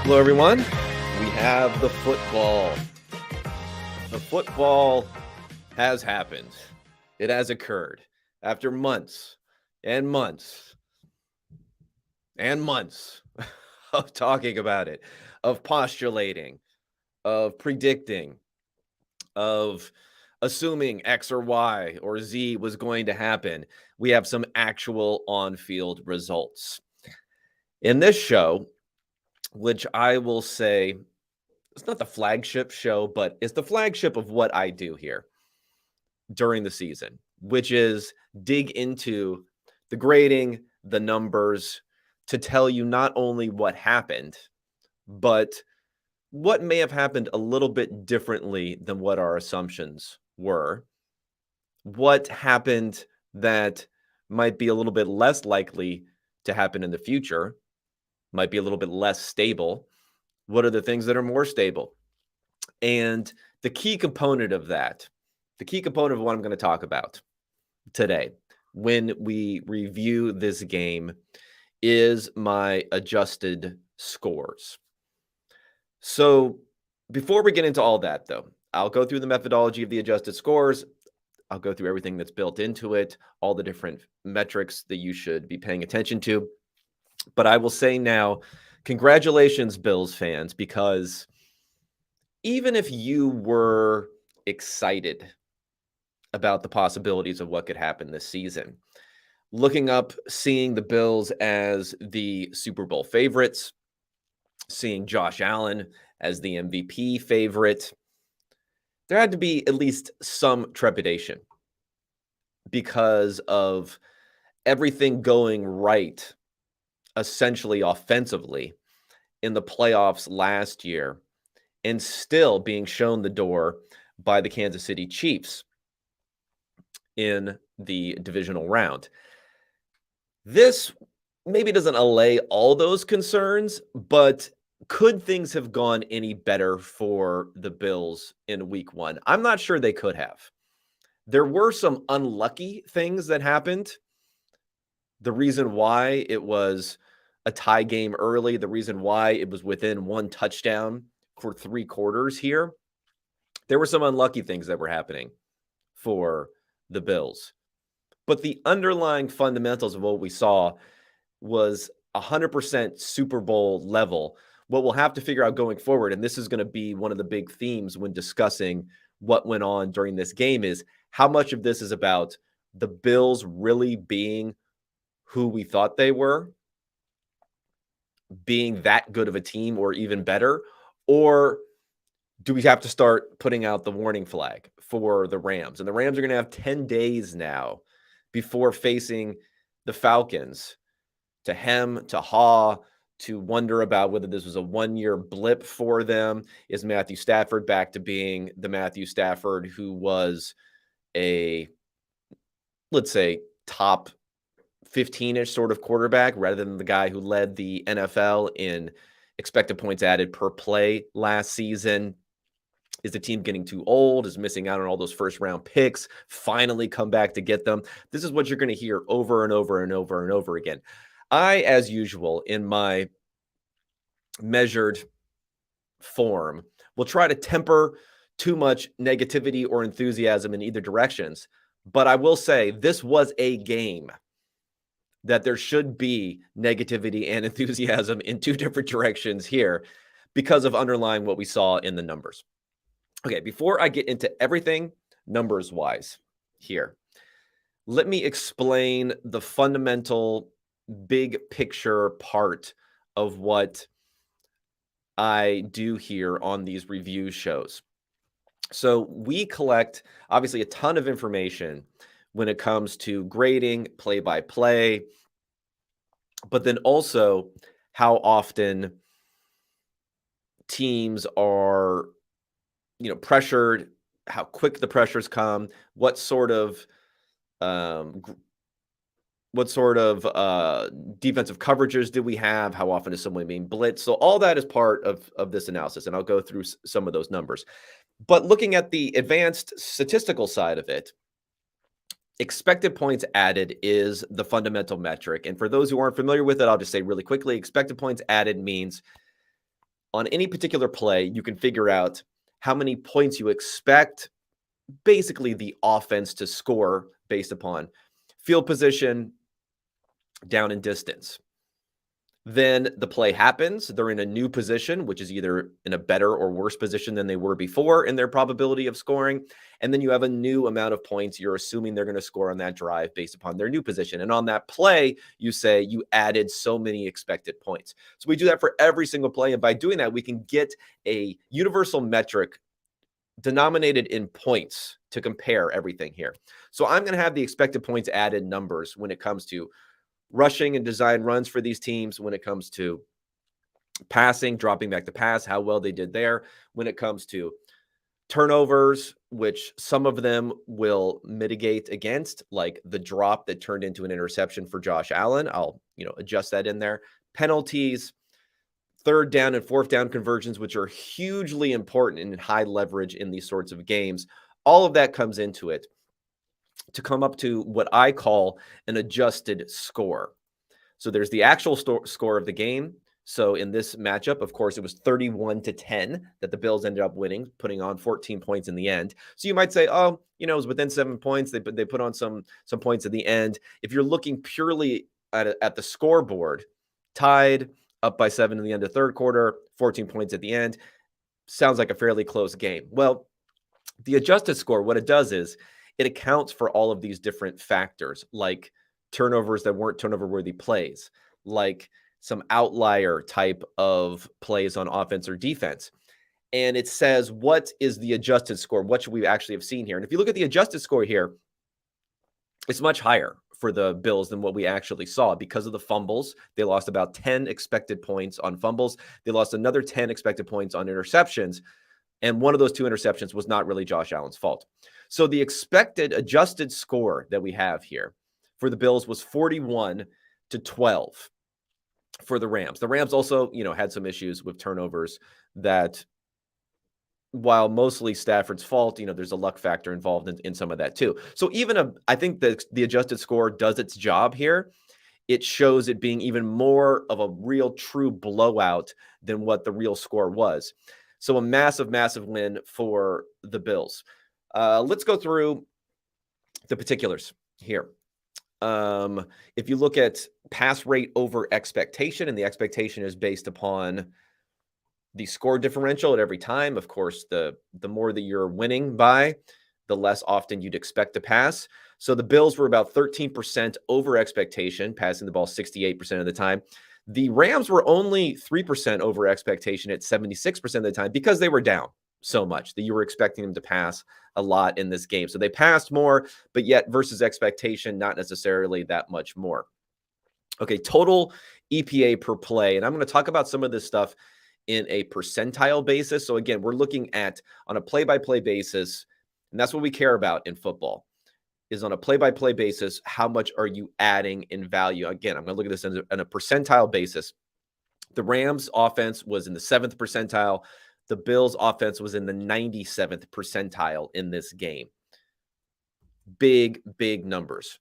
Hello, everyone. We have the football. The football has happened. It has occurred after months and months and months of talking about it, of postulating, of predicting, of assuming X or Y or Z was going to happen. We have some actual on-field results. In this show, which I will say, it's not the flagship show, but it's the flagship of what I do here during the season, which is dig into the grading, the numbers, to tell you not only what happened, but what may have happened a little bit differently than what our assumptions were. What happened that might be a little bit less likely to happen in the future, might be a little bit less stable. What are the things that are more stable? And the key component of that, the key component of what I'm going to talk about today when we review this game is my adjusted scores. So before we get into all that, though, I'll go through the methodology of the adjusted scores. I'll go through everything that's built into it, all the different metrics that you should be paying attention to. But I will say now, congratulations, Bills fans, because even if you were excited about the possibilities of what could happen this season, looking up, seeing the Bills as the Super Bowl favorites, seeing Josh Allen as the MVP favorite, there had to be at least some trepidation because of everything going right, essentially offensively, in the playoffs last year, and still being shown the door by the Kansas City Chiefs in the divisional round. This maybe doesn't allay all those concerns, but could things have gone any better for the Bills in week one? I'm not sure they could have. There were some unlucky things that happened. The reason why it was a tie game early, the reason why it was within one touchdown for 3 quarters here, there were some unlucky things that were happening for the Bills. But the underlying fundamentals of what we saw was 100% Super Bowl level. What we'll have to figure out going forward, and this is going to be one of the big themes when discussing what went on during this game, is how much of this is about the Bills really being who we thought they were, being that good of a team or even better, or do we have to start putting out the warning flag for the Rams? And the Rams are going to have 10 days now before facing the Falcons to hem, to haw, to wonder about whether this was a one-year blip for them. Is Matthew Stafford back to being the Matthew Stafford who was a, let's say, top 15-ish sort of quarterback rather than the guy who led the NFL in expected points added per play last season? Is the team getting too old? Is missing out on all those first-round picks finally come back to get them? This is what you're going to hear over and over and over and over again. I, as usual, in my measured form, will try to temper too much negativity or enthusiasm in either directions. But I will say this was a game that there should be negativity and enthusiasm in two different directions here because of underlying what we saw in the numbers. Okay, before I get into everything numbers-wise here, let me explain the fundamental big picture part of what I do here on these review shows. So we collect, obviously, a ton of information when it comes to grading, play-by-play, but then also how often teams are, pressured, how quick the pressures come, what sort of defensive coverages do we have? How often is someone being blitzed? So all that is part of this analysis, and I'll go through some of those numbers. But looking at the advanced statistical side of it, expected points added is the fundamental metric. And for those who aren't familiar with it, I'll just say really quickly, expected points added means on any particular play, you can figure out how many points you expect basically the offense to score based upon field position, down and distance. Then the play happens. They're in a new position, which is either in a better or worse position than they were before in their probability of scoring. And then you have a new amount of points you're assuming they're going to score on that drive based upon their new position. And on that play, you say you added so many expected points. So we do that for every single play. And by doing that, we can get a universal metric denominated in points to compare everything here. So I'm going to have the expected points added numbers when it comes to rushing and design runs for these teams, when it comes to passing, dropping back to pass, how well they did there, when it comes to turnovers, which some of them will mitigate against, like the drop that turned into an interception for Josh Allen. I'll, adjust that in there. Penalties, third down and fourth down conversions, which are hugely important and high leverage in these sorts of games. All of that comes into it to come up to what I call an adjusted score. So there's the actual score of the game. So in this matchup, of course, it was 31-10 that the Bills ended up winning, putting on 14 points in the end. So you might say, oh, it was within 7 points. They put on some points at the end. If you're looking purely at the scoreboard, tied, up by 7 in the end of third quarter, 14 points at the end, sounds like a fairly close game. Well, the adjusted score, what it does is it accounts for all of these different factors, like turnovers that weren't turnover-worthy plays, like some outlier type of plays on offense or defense. And it says, what is the adjusted score? What should we actually have seen here? And if you look at the adjusted score here, it's much higher for the Bills than what we actually saw because of the fumbles. They lost about 10 expected points on fumbles. They lost another 10 expected points on interceptions. And one of those 2 interceptions was not really Josh Allen's fault. So the expected adjusted score that we have here for the Bills was 41-12 for the Rams. The Rams also, had some issues with turnovers that, while mostly Stafford's fault, there's a luck factor involved in some of that too. So even I think the adjusted score does its job here. It shows it being even more of a real true blowout than what the real score was. So a massive, massive win for the Bills. Let's go through the particulars here. If you look at pass rate over expectation, and the expectation is based upon the score differential at every time. Of course, the more that you're winning by, the less often you'd expect to pass. So the Bills were about 13% over expectation, passing the ball 68% of the time. The Rams were only 3% over expectation at 76% of the time because they were down so much that you were expecting them to pass a lot in this game. So they passed more, but yet versus expectation, not necessarily that much more. Okay, total EPA per play. And I'm going to talk about some of this stuff in a percentile basis. So again, we're looking at on a play-by-play basis, and that's what we care about in football, is on a play-by-play basis, how much are you adding in value? Again, I'm going to look at this on a percentile basis. The Rams offense was in the 7th percentile. The Bills offense was in the 97th percentile in this game. Big, big numbers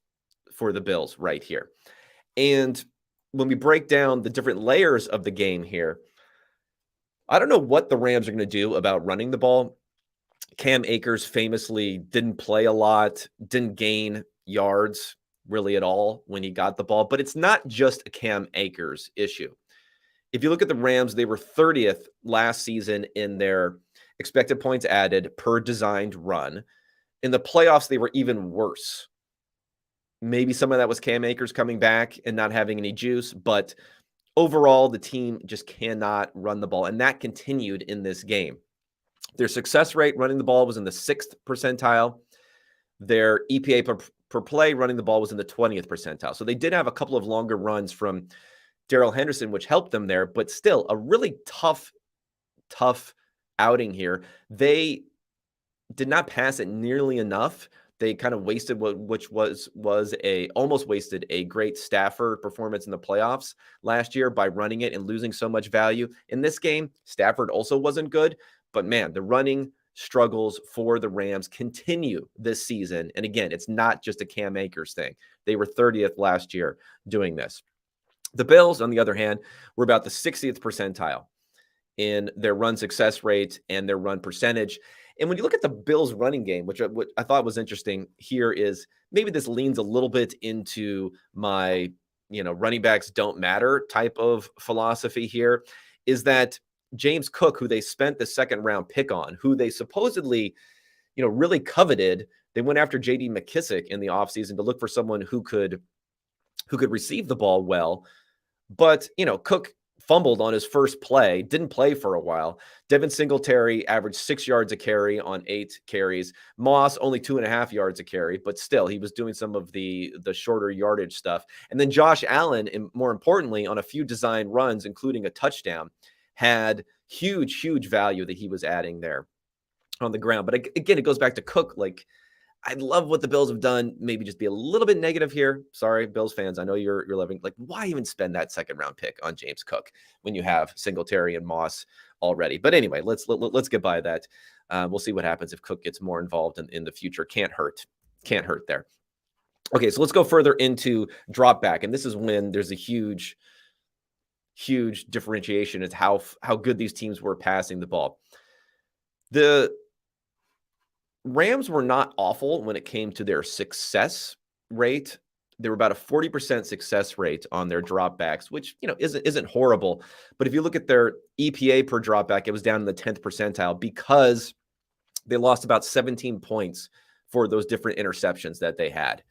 for the Bills right here. And when we break down the different layers of the game here, I don't know what the Rams are going to do about running the ball. Cam Akers famously didn't play a lot, didn't gain yards really at all when he got the ball. But it's not just a Cam Akers issue. If you look at the Rams, they were 30th last season in their expected points added per designed run. In the playoffs, they were even worse. Maybe some of that was Cam Akers coming back and not having any juice, but overall, the team just cannot run the ball, and that continued in this game. Their success rate running the ball was in the 6th percentile. Their EPA per play running the ball was in the 20th percentile. So they did have a couple of longer runs from Darrell Henderson, which helped them there, but still a really tough outing here. They did not pass it nearly enough. They kind of wasted almost wasted a great Stafford performance in the playoffs last year by running it and losing so much value. In this game, Stafford also wasn't good, but man, the running struggles for the Rams continue this season. And again, it's not just a Cam Akers thing. They were 30th last year doing this. The Bills, on the other hand, were about the 60th percentile in their run success rate and their run percentage. And when you look at the Bills running game, which what I thought was interesting here is maybe this leans a little bit into my, running backs don't matter type of philosophy here, is that James Cook, who they spent the second round pick on, who they supposedly, really coveted, they went after JD McKissick in the offseason to look for someone who could receive the ball well. But, Cook fumbled on his first play, didn't play for a while. Devin Singletary averaged 6 yards a carry on 8 carries. Moss only 2.5 yards a carry, but still he was doing some of the shorter yardage stuff. And then Josh Allen, and more importantly, on a few design runs, including a touchdown, had huge value that he was adding there on the ground. But again, it goes back to Cook. Like, I love what the Bills have done. Maybe just be a little bit negative here. Sorry, Bills fans. I know you're loving. Like, why even spend that second round pick on James Cook when you have Singletary and Moss already? But anyway, let's get by that. We'll see what happens if Cook gets more involved in the future. Can't hurt there. Okay, so let's go further into drop back, and this is when there's a huge differentiation as how good these teams were passing the ball. The Rams were not awful when it came to their success rate. They were about a 40% success rate on their dropbacks, which, isn't horrible. But if you look at their EPA per dropback, it was down in the 10th percentile because they lost about 17 points for those different interceptions that they had.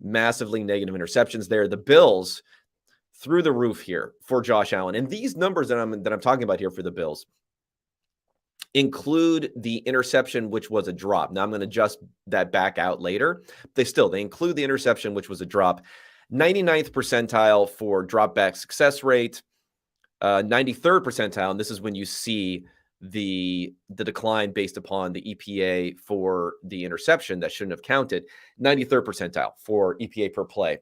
Massively negative interceptions there. The Bills through the roof here for Josh Allen. And these numbers that I'm talking about here for the Bills include the interception, which was a drop. Now I'm going to adjust that back out later. They include the interception, which was a drop. 99th percentile for drop back success rate, 93rd percentile. And this is when you see the decline based upon the EPA for the interception that shouldn't have counted. 93rd percentile for EPA per play.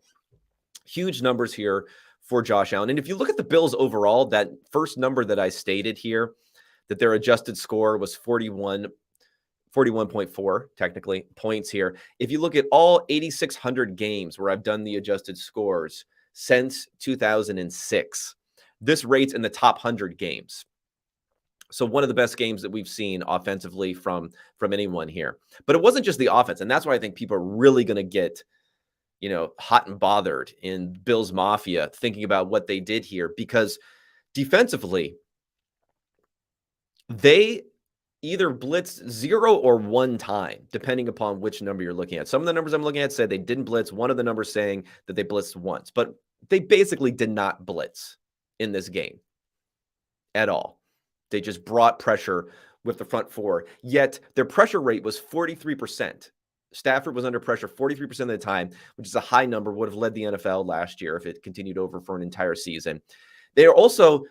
Huge numbers here for Josh Allen. And if you look at the Bills overall, that first number that I stated here, that their adjusted score was 41.4 technically points here. If you look at all 8,600 games where I've done the adjusted scores since 2006, this rate's in the top 100 games. So one of the best games that we've seen offensively from anyone here. But it wasn't just the offense, and that's why I think people are really going to get, hot and bothered in Bills Mafia thinking about what they did here, because defensively, they either blitzed 0 or 1 time, depending upon which number you're looking at. Some of the numbers I'm looking at say they didn't blitz. One of the numbers saying that they blitzed once, but they basically did not blitz in this game at all. They just brought pressure with the front four, yet their pressure rate was 43%. Stafford was under pressure 43% of the time, which is a high number, would have led the NFL last year if it continued over for an entire season. They are also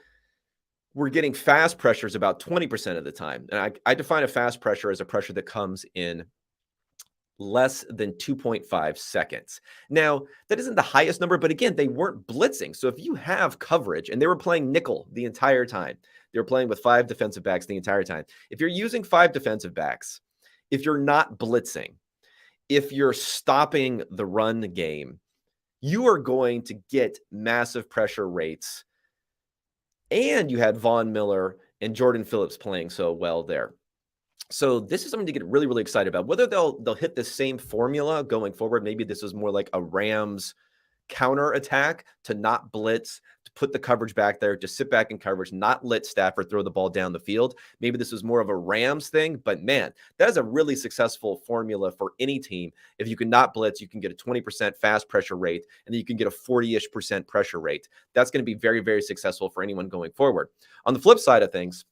we're getting fast pressures about 20% of the time. And I define a fast pressure as a pressure that comes in less than 2.5 seconds. Now, that isn't the highest number, but again, they weren't blitzing. So if you have coverage, and they were playing nickel the entire time, they were playing with 5 defensive backs the entire time. If you're using 5 defensive backs, if you're not blitzing, if you're stopping the run game, you are going to get massive pressure rates. And you had Von Miller and Jordan Phillips playing so well there. So this is something to get really, really excited about. Whether they'll hit the same formula going forward, maybe this is more like a Rams counter attack to not blitz, to put the coverage back there, to sit back in coverage, not let Stafford throw the ball down the field. Maybe this is more of a Rams thing, but man, that is a really successful formula for any team. If you can not blitz, you can get a 20% fast pressure rate, and then you can get a 40-ish% pressure rate. That's going to be very, very successful for anyone going forward. On the flip side of things,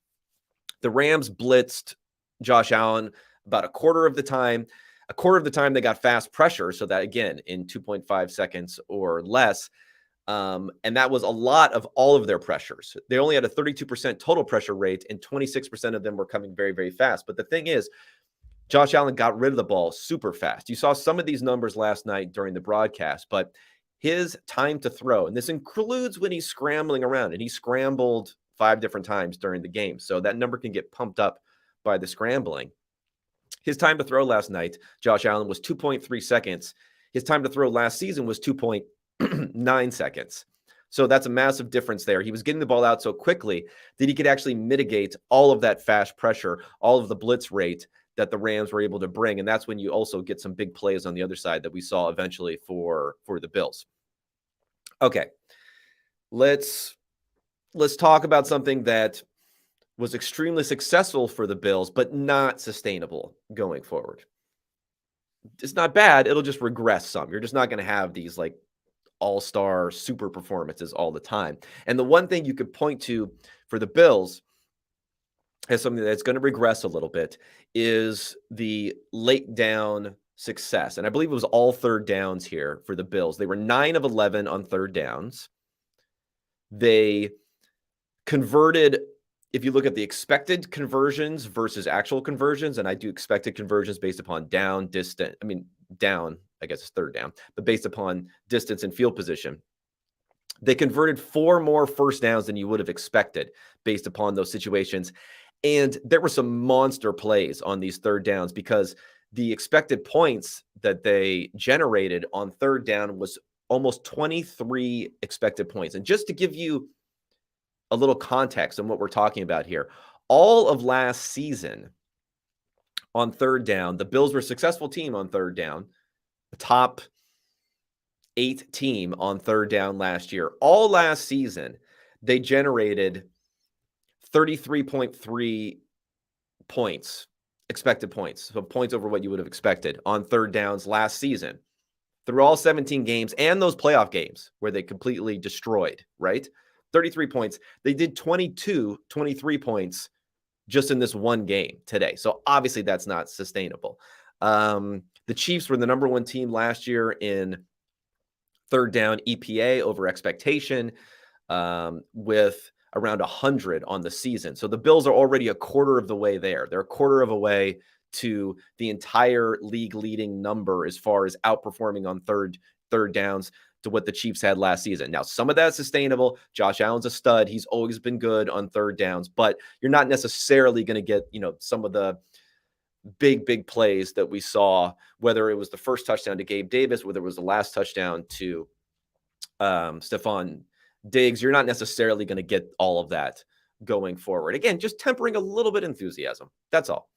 the Rams blitzed Josh Allen about a quarter of the time. A quarter of the time they got fast pressure, so that again in 2.5 seconds or less, and that was a lot of all of their pressures. They only had a 32% total pressure rate, and 26% of them were coming very, very fast. But the thing is, Josh Allen got rid of the ball super fast. You saw some of these numbers last night during the broadcast, but his time to throw, and this includes when he's scrambling around, and he scrambled 5 different times during the game, so that number can get pumped up by the scrambling. His time to throw last night, Josh Allen, was 2.3 seconds. His time to throw last season was 2.9 seconds. So that's a massive difference there. He was getting the ball out so quickly that he could actually mitigate all of that fast pressure, all of the blitz rate that the Rams were able to bring. And that's when you also get some big plays on the other side that we saw eventually for the Bills. Okay. Let's talk about something that was extremely successful for the Bills, but not sustainable going forward. It's not bad. It'll just regress some. You're just not going to have these like all-star super performances all the time. And the one thing you could point to for the Bills as something that's going to regress a little bit is the late down success. And I believe it was all third downs here for the Bills. They were 9 of 11 on third downs. They converted, if you look at the expected conversions versus actual conversions, and I do expected conversions based upon down, distant, down, I guess it's third down, but based upon distance and field position, they converted 4 more first downs than you would have expected based upon those situations. And there were some monster plays on these third downs because the expected points that they generated on third down was almost 23 expected points. And just to give you a little context on what we're talking about here, all of last season on third down, the Bills were a successful team on third down, the top 8 team on third down last year. All last season, they generated 33.3 points, expected points, so points over what you would have expected on third downs last season through all 17 games and those playoff games where they completely destroyed, right? 33 points. They did 23 points just in this one game today. So obviously that's not sustainable. The Chiefs were the number 1 team last year in third down EPA over expectation with around 100 on the season. So the Bills are already a quarter of the way there. They're a quarter of a way to the entire league leading number as far as outperforming on third downs to what the Chiefs had last season. Now, some of that's sustainable. Josh Allen's a stud. He's always been good on third downs, but you're not necessarily going to get, some of the big plays that we saw, whether it was the first touchdown to Gabe Davis, whether it was the last touchdown to Stephon Diggs. You're not necessarily going to get all of that going forward. Again, just tempering a little bit enthusiasm. That's all.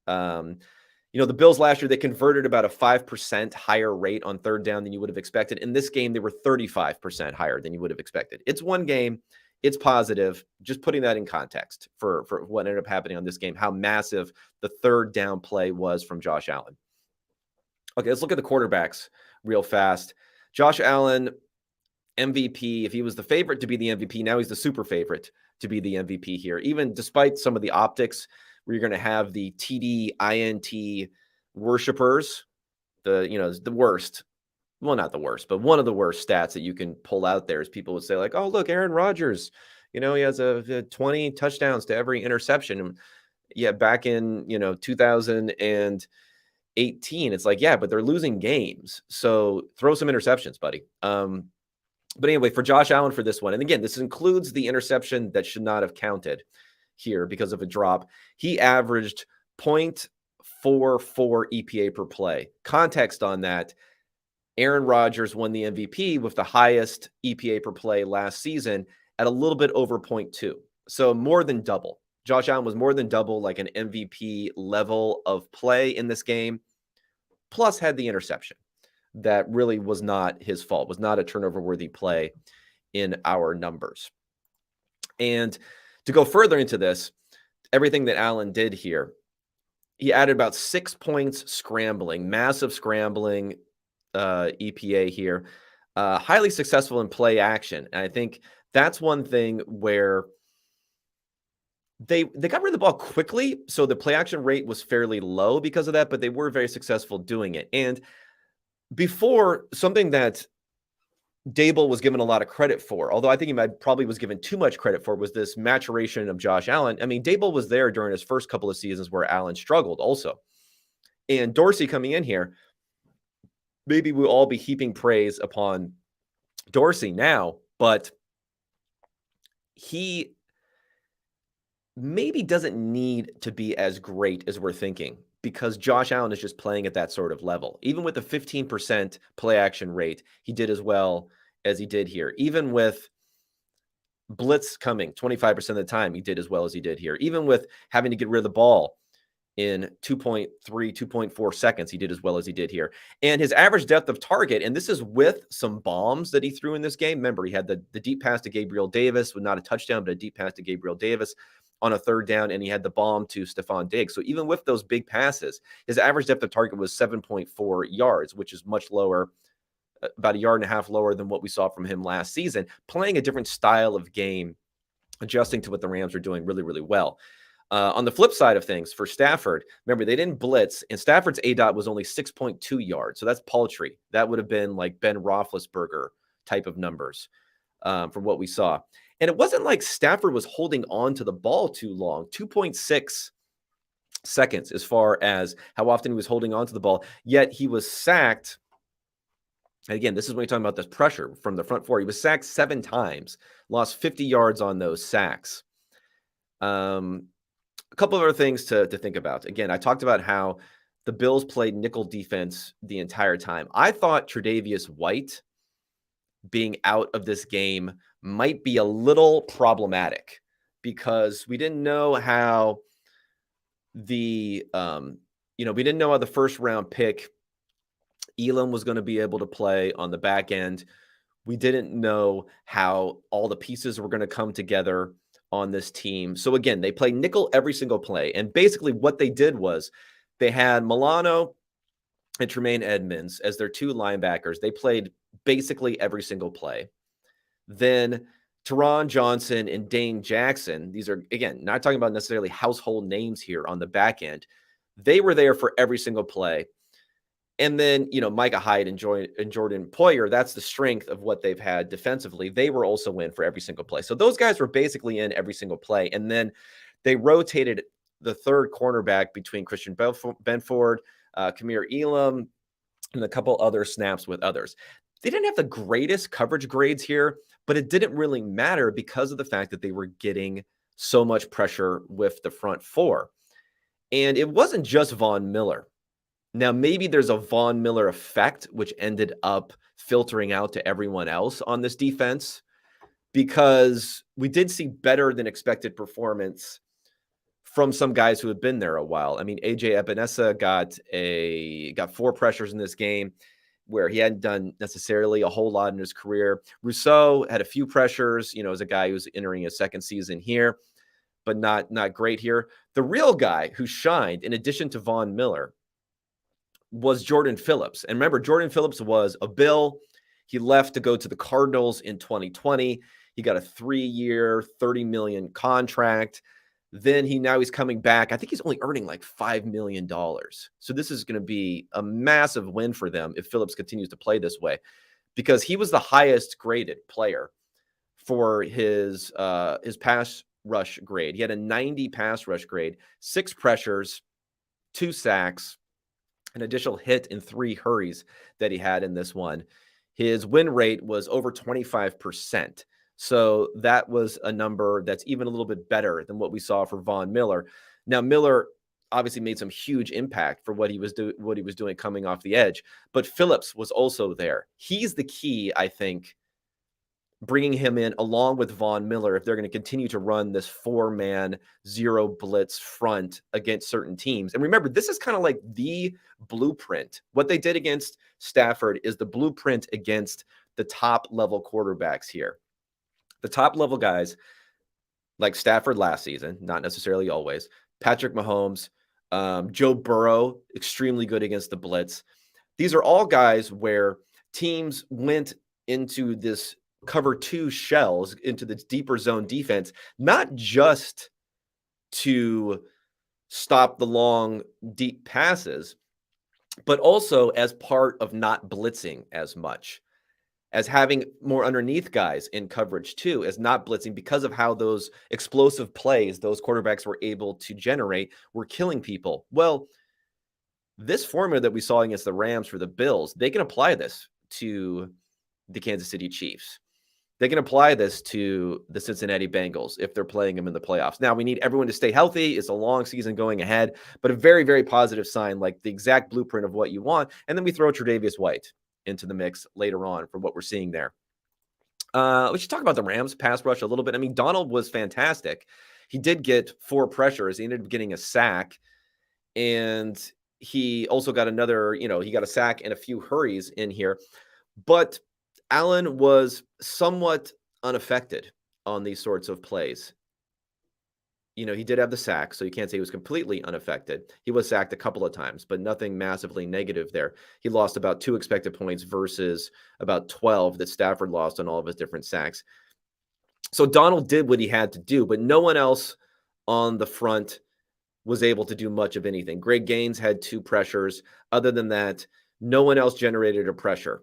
The Bills last year, they converted about a 5% higher rate on third down than you would have expected. In this game, they were 35% higher than you would have expected. It's one game. It's positive. Just putting that in context for what ended up happening on this game, how massive the third down play was from Josh Allen. Okay, let's look at the quarterbacks real fast. Josh Allen, MVP. If he was the favorite to be the MVP, now he's the super favorite to be the MVP here, even despite some of the optics where you're going to have the TD, INT worshipers, the worst. Well, not the worst, but one of the worst stats that you can pull out there is people would say like, oh, look, Aaron Rodgers, he has a 20 touchdowns to every interception. And yeah, back in, 2018, it's like, yeah, but they're losing games. So throw some interceptions, buddy. But anyway, for Josh Allen for this one, and again, this includes the interception that should not have counted here because of a drop. He averaged 0.44 EPA per play. Context on that, Aaron Rodgers won the MVP with the highest EPA per play last season at a little bit over 0.2. So more than double. Josh Allen was more than double like an MVP level of play in this game, plus had the interception. That really was not his fault, was not a turnover-worthy play in our numbers. And to go further into this, everything that Allen did here, he added about 6 points scrambling, massive scrambling EPA here, highly successful in play action. And I think that's one thing where they got rid of the ball quickly, so the play action rate was fairly low because of that, but they were very successful doing it. And before, something that Dable was given a lot of credit for, although I think he probably was given too much credit for, was this maturation of Josh Allen. I mean, Dable was there during his first couple of seasons where Allen struggled also. And Dorsey coming in here, maybe we'll all be heaping praise upon Dorsey now, but he maybe doesn't need to be as great as we're thinking, because Josh Allen is just playing at that sort of level. Even with the 15% play action rate, he did as well as he did here. Even with blitz coming 25% of the time, he did as well as he did here. Even with having to get rid of the ball in 2.3, 2.4 seconds, he did as well as he did here. And his average depth of target, and this is with some bombs that he threw in this game. Remember, he had the deep pass to Gabriel Davis, with not a touchdown, but a deep pass to Gabriel Davis on a third down, and he had the bomb to Stephon Diggs. So even with those big passes, his average depth of target was 7.4 yards, which is much lower, about a yard and a half lower than what we saw from him last season, playing a different style of game, adjusting to what the Rams are doing really, really well. On the flip side of things, for Stafford, remember, they didn't blitz, and Stafford's ADOT was only 6.2 yards. So that's paltry. That would have been like Ben Roethlisberger type of numbers from what we saw. And it wasn't like Stafford was holding on to the ball too long, 2.6 seconds as far as how often he was holding on to the ball, yet he was sacked. And again, this is when you're talking about this pressure from the front four. He was sacked 7 times, lost 50 yards on those sacks. A couple of other things to think about. Again, I talked about how the Bills played nickel defense the entire time. I thought Tre'Davious White being out of this game might be a little problematic because we didn't know how the we didn't know how the first round pick Elam was going to be able to play on the back end. We didn't know how all the pieces were going to come together on this team. So again, they play nickel every single play. And basically what they did was they had Milano and Tremaine Edmonds as their 2 linebackers. They played basically every single play. Then Teron Johnson and Dane Jackson, these are, again, not talking about necessarily household names here on the back end. They were there for every single play. And then, Micah Hyde and Jordan Poyer, that's the strength of what they've had defensively. They were also in for every single play. So those guys were basically in every single play. And then they rotated the third cornerback between Christian Benford, Kamir Elam, and a couple other snaps with others. They didn't have the greatest coverage grades here, but it didn't really matter because of the fact that they were getting so much pressure with the front four. And it wasn't just Von Miller. Now, maybe there's a Von Miller effect, which ended up filtering out to everyone else on this defense, because we did see better than expected performance from some guys who have been there a while. I mean, AJ Epinesa got 4 pressures in this game where he hadn't done necessarily a whole lot in his career. Rousseau had a few pressures, as a guy who's entering his second season here, but not great here. The real guy who shined, in addition to Von Miller, was Jordan Phillips. And remember, Jordan Phillips was a Bill. He left to go to the Cardinals in 2020. He got a 3-year, $30 million contract. Then he's coming back. I think he's only earning like $5 million. So this is going to be a massive win for them if Phillips continues to play this way, because he was the highest graded player for his pass rush grade. He had a 90 pass rush grade, 6 pressures, 2 sacks, an additional hit in 3 hurries that he had in this one. His win rate was over 25%. So that was a number that's even a little bit better than what we saw for Von Miller. Now, Miller obviously made some huge impact for what he was doing coming off the edge, but Phillips was also there. He's the key, I think, bringing him in along with Von Miller if they're going to continue to run this 4-man 0 blitz front against certain teams. And remember, this is kind of like the blueprint. What they did against Stafford is the blueprint against the top level quarterbacks here. The top level guys like Stafford last season, not necessarily always, Patrick Mahomes, Joe Burrow, extremely good against the blitz. These are all guys where teams went into this cover 2 shells, into the deeper zone defense, not just to stop the long, deep passes, but also as part of not blitzing as much, as having more underneath guys in coverage too, as not blitzing, because of how those explosive plays those quarterbacks were able to generate were killing people. Well, this formula that we saw against the Rams for the Bills, they can apply this to the Kansas City Chiefs. They can apply this to the Cincinnati Bengals if they're playing them in the playoffs. Now, we need everyone to stay healthy. It's a long season going ahead, but a very, very positive sign, like the exact blueprint of what you want. And then we throw Tre'Davious White into the mix later on for what we're seeing there. We should talk about the Rams pass rush a little bit. I mean, Donald was fantastic. He did get 4 pressures. He ended up getting a sack, and he also got another, he got a sack and a few hurries in here. But Allen was somewhat unaffected on these sorts of plays. He did have the sack, so you can't say he was completely unaffected. He was sacked a couple of times, but nothing massively negative there. He lost about 2 expected points versus about 12 that Stafford lost on all of his different sacks. So Donald did what he had to do, but no one else on the front was able to do much of anything. Greg Gaines had 2 pressures. Other than that, no one else generated a pressure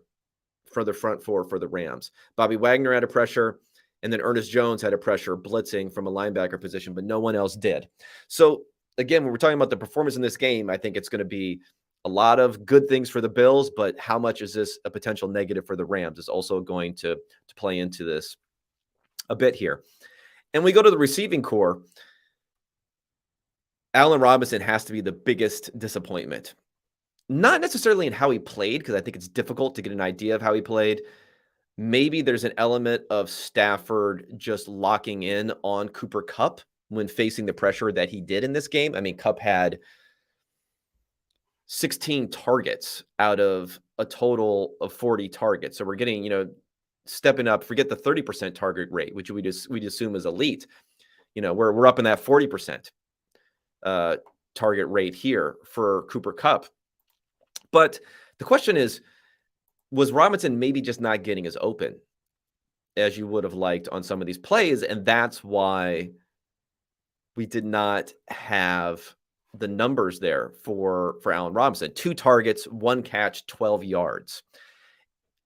for the front four for the Rams. Bobby Wagner had a pressure, and then Ernest Jones had a pressure blitzing from a linebacker position, but no one else did. So again, when we're talking about the performance in this game, I think it's going to be a lot of good things for the Bills, but how much is this a potential negative for the Rams is also going to play into this a bit here. And we go to the receiving core. Allen Robinson has to be the biggest disappointment. Not necessarily in how he played, because I think it's difficult to get an idea of how he played. Maybe there's an element of Stafford just locking in on Cooper Kupp when facing the pressure that he did in this game. I mean, Kupp had 16 targets out of a total of 40 targets. So we're getting, stepping up, forget the 30% target rate, which we'd assume is elite. We're up in that 40% target rate here for Cooper Kupp. But the question is, was Robinson maybe just not getting as open as you would have liked on some of these plays? And that's why we did not have the numbers there for Allen Robinson. 2 targets, 1 catch, 12 yards.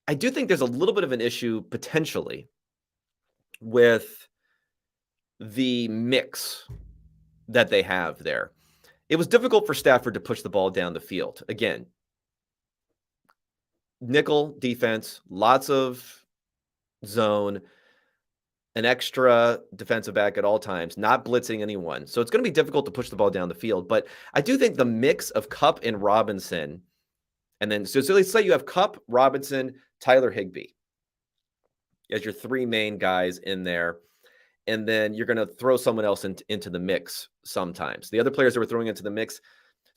I do think there's a little bit of an issue potentially with the mix that they have there. It was difficult for Stafford to push the ball down the field. Again, nickel defense, lots of zone, an extra defensive back at all times, not blitzing anyone. So it's going to be difficult to push the ball down the field. But I do think the mix of Kupp and Robinson, and then so let's say you have Kupp, Robinson, Tyler Higbee as your 3 main guys in there. And then you're going to throw someone else into the mix sometimes. The other players that were throwing into the mix,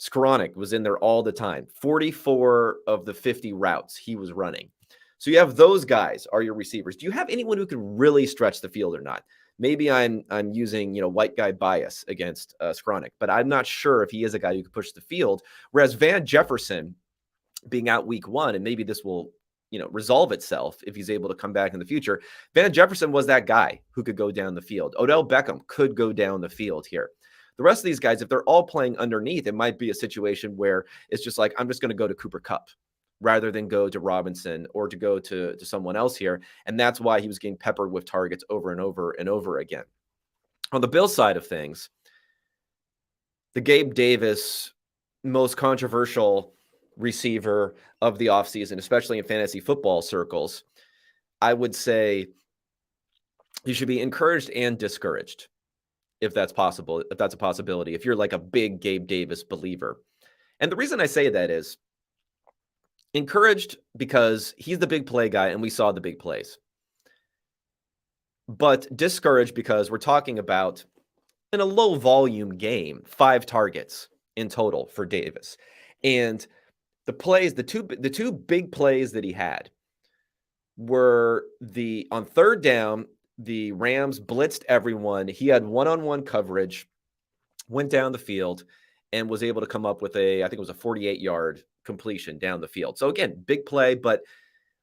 Skowronek was in there all the time. 44 of the 50 routes he was running. So you have those guys are your receivers. Do you have anyone who can really stretch the field or not? Maybe I'm using white guy bias against Skowronek, but I'm not sure if he is a guy who can push the field. Whereas Van Jefferson being out week 1, and maybe this will resolve itself if he's able to come back in the future. Van Jefferson was that guy who could go down the field. Odell Beckham could go down the field here. The rest of these guys, if they're all playing underneath, it might be a situation where it's just like, I'm just going to go to Cooper Kupp rather than go to Robinson or to go to someone else here. And that's why he was getting peppered with targets over and over and over again. On the Bills side of things, the Gabe Davis most controversial receiver of the offseason, especially in fantasy football circles, I would say you should be encouraged and discouraged if that's possible, if that's a possibility, if you're like a big Gabe Davis believer. And the reason I say that is encouraged because he's the big play guy and we saw the big plays. But discouraged because we're talking about in a low volume game, 5 targets in total for Davis. And the plays, the two big plays that he had were on 3rd down, the Rams blitzed everyone. He had one-on-one coverage, went down the field, and was able to come up with I think it was a 48-yard completion down the field. So again, big play, but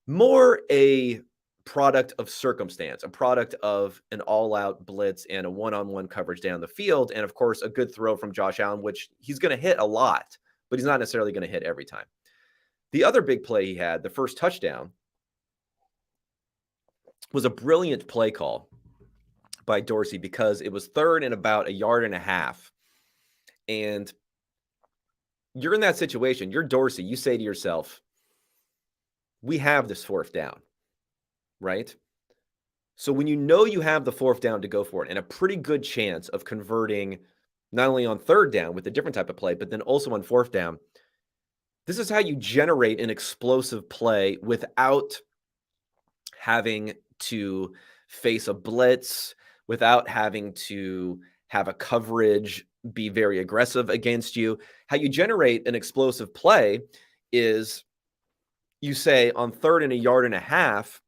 more a product of circumstance, a product of an all-out blitz and a one-on-one coverage down the field. And of course, a good throw from Josh Allen, which he's going to hit a lot, but he's not necessarily going to hit every time. The other big play he had, the first touchdown, was a brilliant play call by Dorsey because it was 3rd and about 1.5 yards. And you're in that situation. You're Dorsey. You say to yourself, we have this 4th down, right? So when you have the 4th down to go for it and a pretty good chance of converting not only on 3rd down with a different type of play, but then also on 4th down, this is how you generate an explosive play without having to face a blitz, without having to have a coverage be very aggressive against you. How you generate an explosive play is you say on 3rd and 1.5 yards,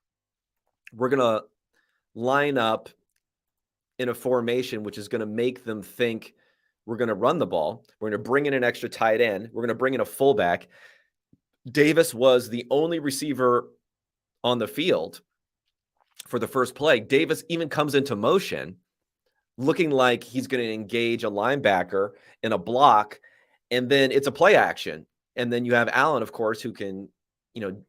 we're going to line up in a formation which is going to make them think we're going to run the ball. We're going to bring in an extra tight end. We're going to bring in a fullback. Davis was the only receiver on the field for the first play. Davis even comes into motion looking like he's going to engage a linebacker in a block, and then it's a play action. And then you have Allen, of course, who can,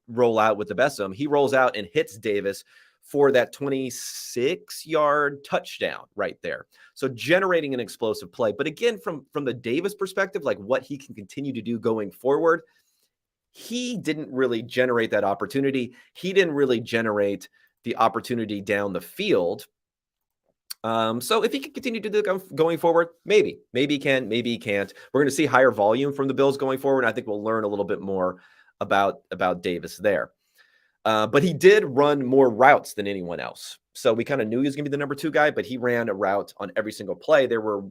roll out with the best of them. He rolls out and hits Davis for that 26-yard touchdown right there. So generating an explosive play. But again, from the Davis perspective, like what he can continue to do going forward, he didn't really generate that opportunity. He didn't really generate the opportunity down the field. So if he can continue to do that going forward, maybe he can, maybe he can't. We're going to see higher volume from the Bills going forward. I think we'll learn a little bit more about Davis there. But he did run more routes than anyone else. So we kind of knew he was going to be the number 2 guy, but he ran a route on every single play. There were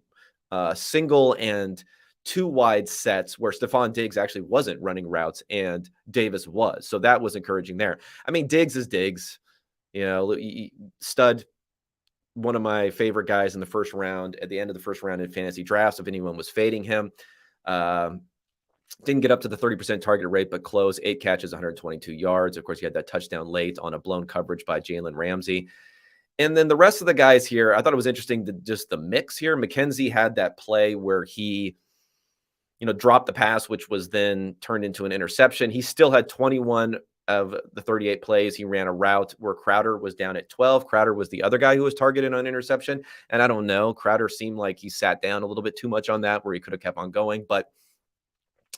single and 2 wide sets where Stephon Diggs actually wasn't running routes and Davis was. So that was encouraging there. I mean, Diggs is Diggs, stud, one of my favorite guys in the first round, at the end of the first round in fantasy drafts, if anyone was fading him. Didn't get up to the 30% target rate, but close, 8 catches, 122 yards. Of course, he had that touchdown late on a blown coverage by Jalen Ramsay. And then the rest of the guys here, I thought it was interesting, just the mix here. McKenzie had that play where he, dropped the pass, which was then turned into an interception. He still had 21 of the 38 plays. He ran a route where Crowder was down at 12. Crowder was the other guy who was targeted on interception. And I don't know, Crowder seemed like he sat down a little bit too much on that where he could have kept on going. But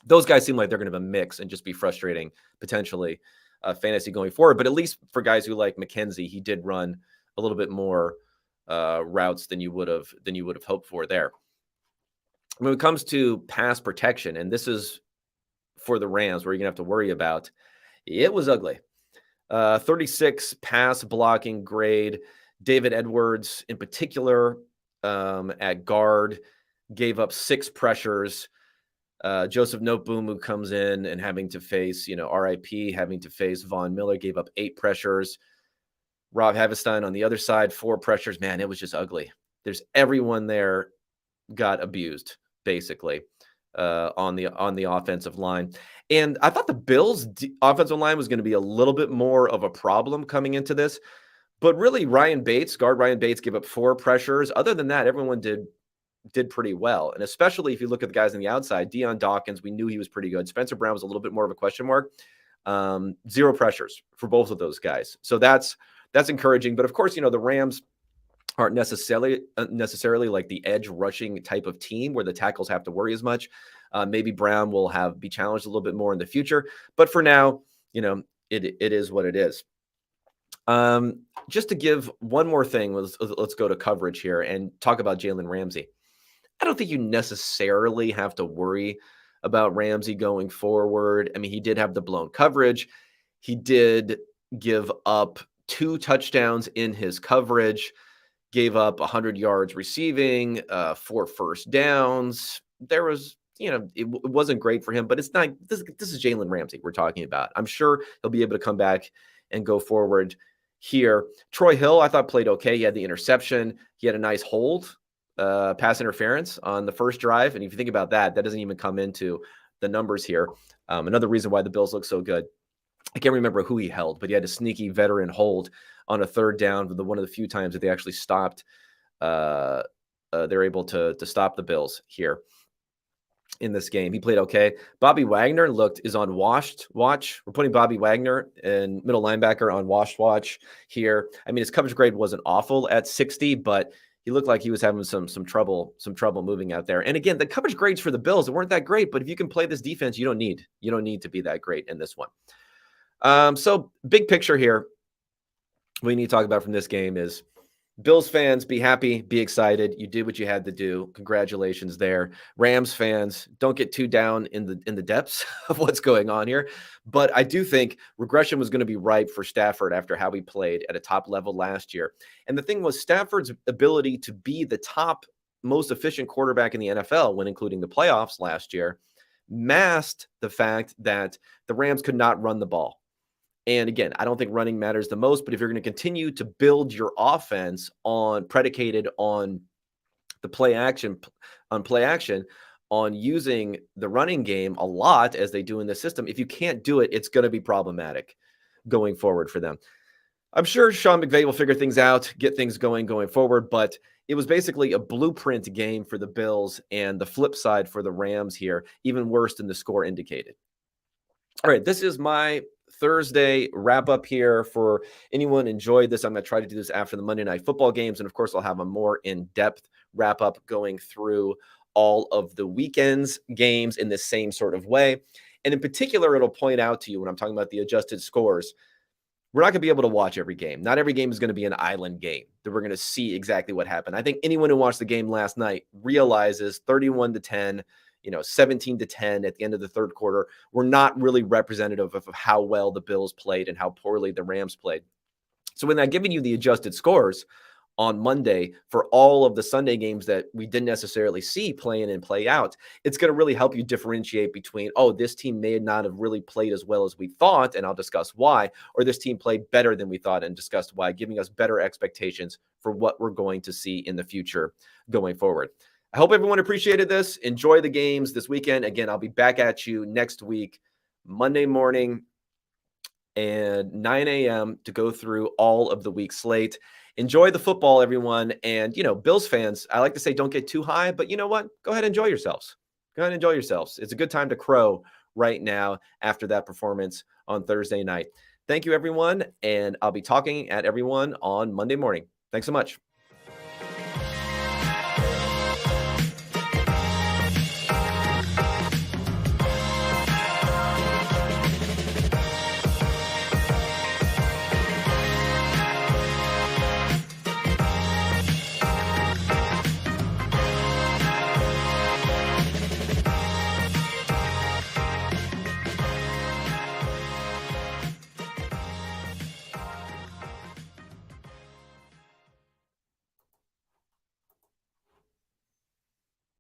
those guys seem like they're going to have a mix and just be frustrating, potentially, fantasy going forward. But at least for guys who like McKenzie, he did run a little bit more routes than you would have hoped for there. When it comes to pass protection, and this is for the Rams where you're going to have to worry about, it was ugly. 36 pass blocking grade. David Edwards, in particular, at guard, gave up 6 pressures. Joseph Noteboom, who comes in and having to face, RIP, having to face Von Miller, gave up 8 pressures. Rob Havestein on the other side, 4 pressures. Man, it was just ugly. There's everyone there got abused, basically, on the offensive line. And I thought the Bills' offensive line was going to be a little bit more of a problem coming into this. But really, guard Ryan Bates gave up 4 pressures. Other than that, everyone did pretty well. And especially if you look at the guys on the outside, Deion Dawkins, we knew he was pretty good. Spencer Brown was a little bit more of a question mark. 0 pressures for both of those guys. So that's encouraging. But of course, the Rams aren't necessarily like the edge rushing type of team where the tackles have to worry as much. Maybe Brown will be challenged a little bit more in the future. But for now, it is what it is. Just to give one more thing, let's go to coverage here and talk about Jalen Ramsay. I don't think you necessarily have to worry about Ramsay going forward. I mean, he did have the blown coverage. He did give up 2 touchdowns in his coverage, gave up 100 yards receiving, 4 first downs. There was, it wasn't great for him, but it's not, this is Jalen Ramsay we're talking about. I'm sure he'll be able to come back and go forward here. Troy Hill, I thought, played okay. He had the interception. He had a nice hold, pass interference on the first drive. And if you think about that, that doesn't even come into the numbers here. Another reason why the Bills look so good. I can't remember who he held, but he had a sneaky veteran hold on a 3rd down, one of the few times that they actually stopped. They're able to stop the Bills here in this game. He played okay. Bobby Wagner is on washed watch. We're putting Bobby Wagner and middle linebacker on washed watch here. I mean, his coverage grade wasn't awful at 60, but he looked like he was having some trouble moving out there. And again, the coverage grades for the Bills, they weren't that great, but if you can play this defense, you don't need to be that great in this one. So big picture here, what we need to talk about from this game is Bills fans, be happy, be excited. You did what you had to do. Congratulations there. Rams fans, don't get too down in the depths of what's going on here. But I do think regression was going to be ripe for Stafford after how he played at a top level last year. And the thing was, Stafford's ability to be the top most efficient quarterback in the NFL when including the playoffs last year masked the fact that the Rams could not run the ball. And again, I don't think running matters the most, but if you're going to continue to build your offense on predicated on the play action, on using the running game a lot as they do in the system, if you can't do it, it's going to be problematic going forward for them. I'm sure Sean McVay will figure things out, get things going forward, but it was basically a blueprint game for the Bills and the flip side for the Rams here, even worse than the score indicated. All right, this is my Thursday wrap up here. For anyone enjoyed this, I'm going to try to do this after the Monday Night Football games. And of course, I'll have a more in-depth wrap up going through all of the weekend's games in the same sort of way. And in particular, it'll point out to you when I'm talking about the adjusted scores, we're not going to be able to watch every game. Not every game is going to be an island game that we're going to see exactly what happened. I think anyone who watched the game last night realizes 31-10, 17-10 at the end of the third quarter were not really representative of how well the Bills played and how poorly the Rams played. So when I'm giving you the adjusted scores on Monday for all of the Sunday games that we didn't necessarily see play in and play out, it's going to really help you differentiate between, oh, this team may not have really played as well as we thought, and I'll discuss why, or this team played better than we thought and discussed why, giving us better expectations for what we're going to see in the future going forward. I hope everyone appreciated this. Enjoy the games this weekend. Again, I'll be back at you next week, Monday morning and 9 a.m. to go through all of the week slate. Enjoy the football, everyone. And, Bills fans, I like to say don't get too high, but you know what? Go ahead and enjoy yourselves. Go ahead and enjoy yourselves. It's a good time to crow right now after that performance on Thursday night. Thank you, everyone. And I'll be talking at everyone on Monday morning. Thanks so much.